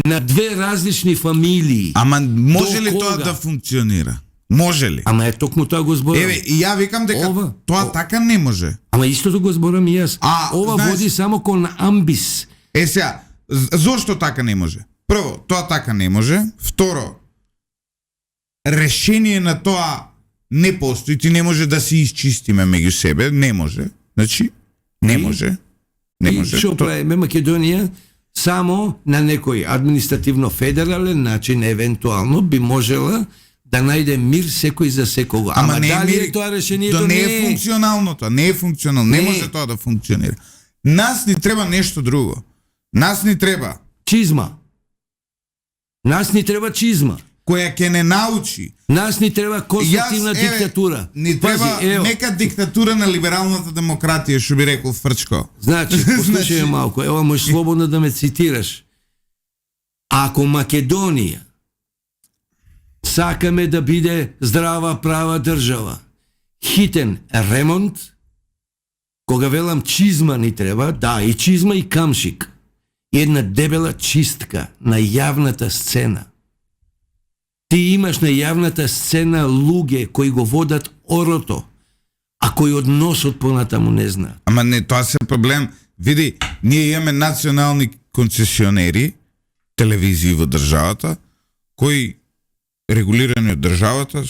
на две различни фамилии. Ама може ли тоа да функционира? Може ли? Ама е токму тоа го зборам. Еве, и ја викам дека тоа така не може. Ама истото го зборам и јас. Ова знаеш, води само кон амбис. Сега, зошто така не може? Прво, тоа така не може. Второ, решение на тоа не постои. Ти не може да се исчистиме меѓу себе. Не може. Значи, не може. Не може. И што правиме Македонија? Само на некој административно-федерален начин, евентуално, би можела да најде мир секој за секого. Ама дали е тоа решението? Не е функционално тоа. Не е функционално. Не може тоа да функционира. Нас ни треба нешто друго. Нас ни треба чизма. Нас ни треба чизма. Која ќе не научи. Нас ни треба конструктивна диктатура. Ни треба нека диктатура на либералната демократија, што би рекол Фрчко. Значи, послушај малку, ева можеш слободно да ме цитираш. Ако Македонија сакаме да биде здрава права држава, хитен ремонт, кога велам чизма ни треба, да, и чизма и камшик, и една дебела чистка на јавната сцена. Ти имаш на јавната сцена луѓе кои го водат орото, а кои односот понатаму не знаат. Ама не, тоа се проблем. Види, ние имаме национални концесионери, телевизии во државата, кои регулирани од државата,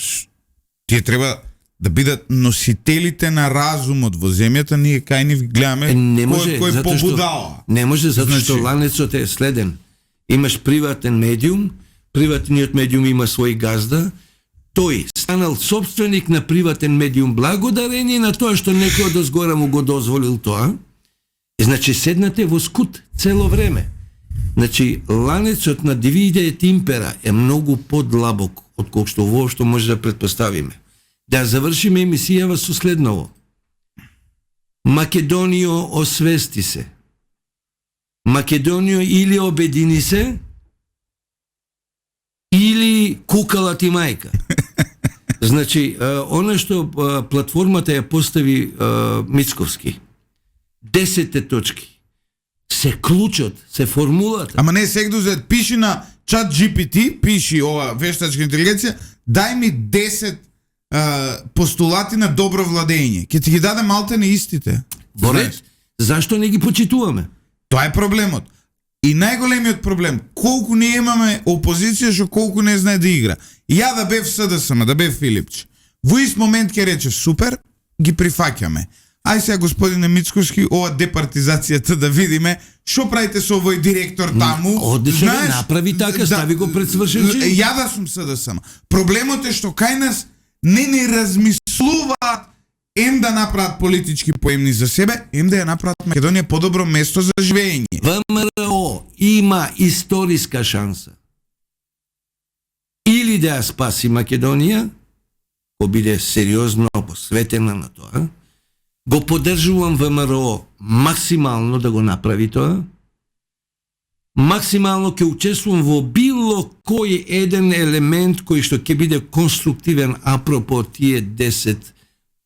тие треба да бидат носителите на разумот во земјата, ние кај нив гледаме кој побудала. Не може, затоа што ланецот е следен. Имаш приватен медиум, приватниот медиум има свој газда, тој станал собственик на приватен медиум благодарение на тоа што некој од озгора му го дозволил тоа. Значи седнате во скут цело време. Значи ланецот на дивиде et impera е многу подлабок од колку што воопшто може да претпоставиме. Да завршиме емисијава со следново. Македонијо, освести се. Македонијо или обедини се, или кукала ти мајка. Значи, она што платформата ја постави Мицковски, 10 точки, се клучот, се формулата. Ама не сегдузет, пиши на чат GPT, пиши ова вештачка интелигенција, дај ми 10 постулати на добро владење. Ќе ти ги даде малте на истите. Во ред, зашто не ги почитуваме? Тоа е проблемот. И најголемиот проблем, колку ние имаме опозиција што колку не знае да игра. Ја да бев СДСМ, да бев Филипч, во ист момент ќе речев супер, ги прифаќаме. Ај сега господине Мицкоски, ова департизацијата да видиме, што правите со овој директор таму? Одлично, направи така, стави го пред свршен чин. Ја да сум СДСМ. Проблемот е што кај нас не размислуваат ем да направат политички поемни за себе, ем да ја направат Македонија подобро место за живење. ВМРО има историска шанса. Или да ја спаси Македонија, ко биде сериозно посветена на тоа, го поддржувам ВМРО максимално да го направи тоа, максимално ќе учествувам во било кој еден елемент кој што ќе биде конструктивен апропо тие 10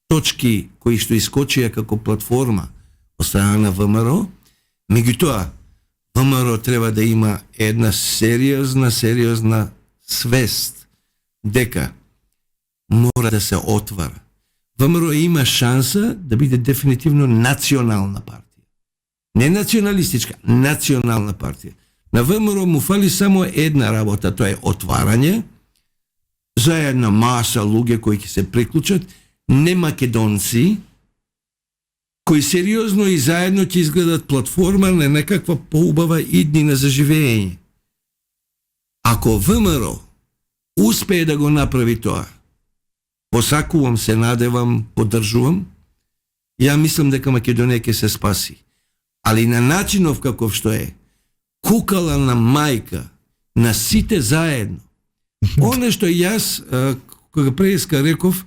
точки кои што искочија како платформа од страна на ВМРО. Меѓутоа, ВМРО треба да има една сериозна свест дека мора да се отвара. ВМРО има шанса да биде дефинитивно национална партија. Не националистичка, национална партија. На ВМРО му фали само една работа, тоа е отварање за една маса луѓе кои ќе се приклучат, не македонци, кои сериозно и заедно ќе изгледат платформа на некаква поубава иднина за живење. Ако ВМРО успее да го направи тоа, посакувам, се надевам, поддржувам, ја мислам дека Македонија ќе се спаси. Али на начинов каков што е, кукала на мајка, на сите заедно. Оне што јас, кога преска реков,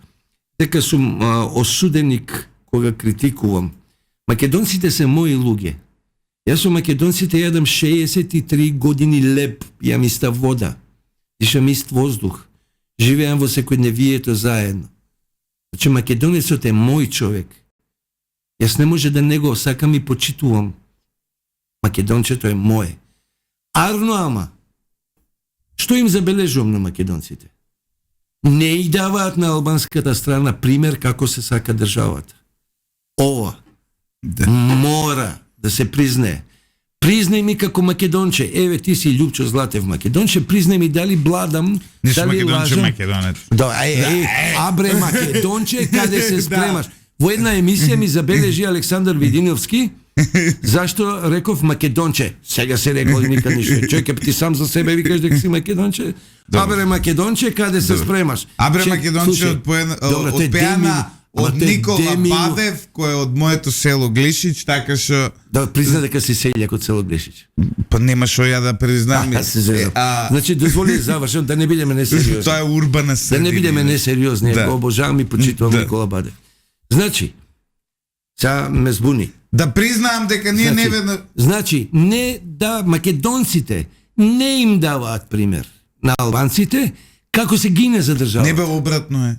дека сум осуденик кога критикувам. Македонците се мои луѓе. Јас со македонците јадам 63 години леб, јам иста вода, дишам ист воздух, живеам во секојдневието заедно. Значи македонецот е мој човек. Јас не може да не го сакам и почитувам. Македончето е моје. Арно ама, што им забележувам на македонците? Не и даваат на албанската страна пример како се сака државата. Ова мора да се признае. Признај ми како македонче. Еве ти си Љупчо Златев македонче, признај ми дали бладам, Не сум дали македонче, лажам. македонец. Абре македонче, каде се спремаш? Во една емисија ми забележи Александар Видиновски, зашто реков македонче. Сега се рекол никад ништо. Чекай, ти сам за себе викаш дека си македонче. Абре македонче, каде се спремаш? Абре македонче од пеана од Никола Падев, кој е од моето село Глишич, така што Да призна дека си селјак од село Глишич. па нема што ја да признам. Значи дозволи завршам да не бидеме несериозни. Тоа е урбана Да средина. не бидеме несериозни, го обожавам и почитувам Никола Падев. Значи, сега ме збуни. Да признаам дека ние не веднаш Значи, не да македонците не им даваат пример на албанците како се гине за држава. не бе обратно е.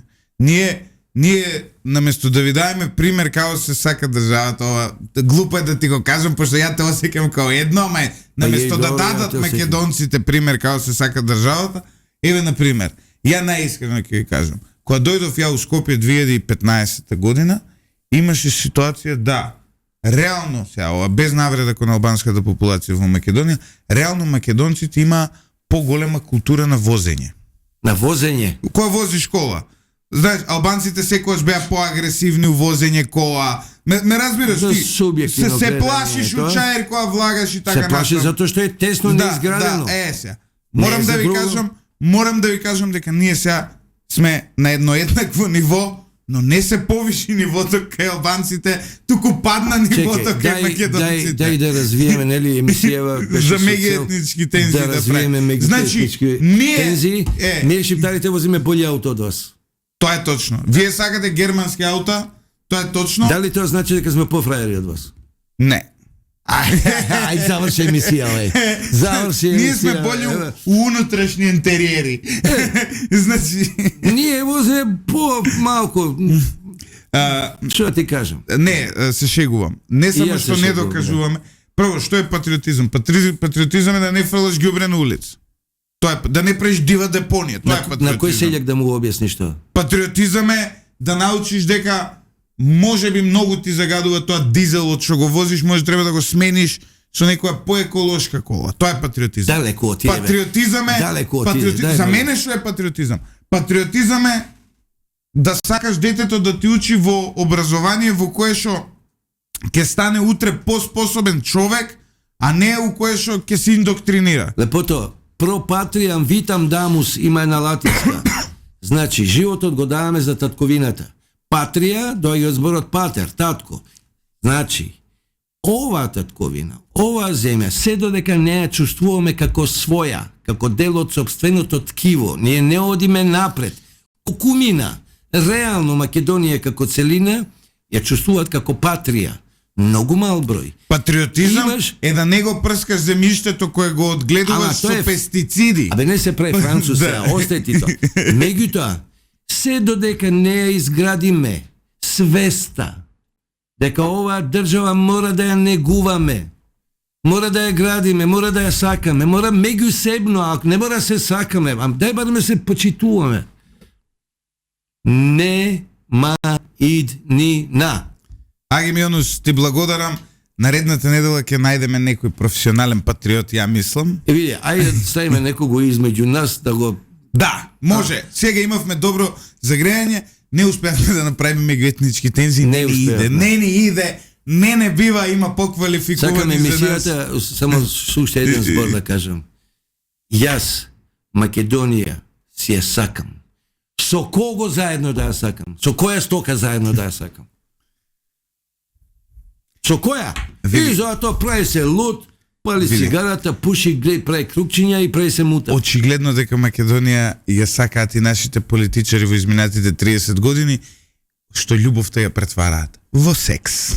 Ние наместо да ви даваме пример како се сака државата, ова глупо е да ти го кажам, пошто ја те осеќам како едно, ама наместо да дадат македонците пример како се сака државата, еве на пример. Ја најискрено ќе ви кажам. Кога дојдов ја у Скопје 2015 година, имаше ситуација да реално сега, ова без навреда кон албанската популација во Македонија, реално македонците има поголема култура на возење. На возење. Која вози школа? Знаеш, албанците секогаш беа поагресивни у возење кола. Ме разбираш За ти? субјективно Се гледање, плашиш тоа. у чаер кога влагаш и така Се плаши натаму. затоа што е тесно неизградено. Да, сега. Не Морам е да за ви друго. кажам, морам да ви кажам дека ние сега сме на едно еднакво ниво, но не се повиши нивото кај албанците, туку падна нивото кај македонците. Дај да развиеме, нели, емисијава беше За со цел меѓуетнички тензии да да развиеме правиме. меѓуетнички тензии. Ние шиптарите возиме болји ауто од вас. Тоа е точно. Вие сакате германски аута? Тоа е точно? Дали тоа значи дека сме пофраери од вас? Не. Ај заврши емисија, бе. Заврши емисија. Ние сме болји у унутрешни интериери. Значи, Ние возиме по-малку. Што да ти кажам? не, се шегувам. Не И само јас се што не шегувам, докажуваме. Прво, што е патриотизам? Патриотизам е да не фрлаш ѓубре на улица. Тоа е да не правиш дива депонија. Тоа е патриотизам. На кој селјак да му го објасни што? Патриотизам е да научиш дека може би многу ти загадува тоа дизелот што го возиш, може треба да го смениш со некоја поеколошка кола. Тоа е патриотизам. Далеку отиде, бе. Патриотизам е Далеку отиде. Дај, за бе. мене што е патриотизам? Патриотизам е да сакаш детето да ти учи во образование во кое што ќе стане утре поспособен човек, а не у кое што ќе се индоктринира. Лепото, pro patriam vitam damus има една латинска. Значи, животот го даваме за татковината. Патрија доаѓа од зборот патер, татко. Значи, оваа татковина, оваа земја, се додека не ја чувствуваме како своја, како дел од собственото ткиво, ние не одиме напред. Окумина, реално Македонија како целина, ја чувствуваат како патрија. Многу мал број. Патриотизам е да не го прскаш земјиштето кое го одгледуваш со пестициди. Абе не се прави француска, остајте тоа. Меѓутоа, се додека не ја изградиме свеста дека оваа држава мора да ја негуваме, мора да ја градиме, мора да ја сакаме, мора меѓусебно, ако не мора се сакаме, дај барем да се почитуваме. Нема иднина. Аги Мионус, ти благодарам. Наредната недела ќе најдеме некој професионален патриот, ја мислам. Види, ајде да ставиме некого измеѓу нас да го... Да, може. Сега имавме добро загрејање, не успеавме да направиме меѓуетнички тензии, не иде. Не бива, има поквалификувани Сакам за нас. емисијата, само уште еден збор да кажам. Јас, Македонија, си ја сакам. Со кого заедно да ја сакам? Со која стока заедно да ја сакам? Со која? И затоа прави се луд, пали сигарата, пуши, прави крукчиња и прави се мута. Очигледно дека Македонија ја сакаат и нашите политичари во изминатите 30 години, што љубовта ја претвараат во секс.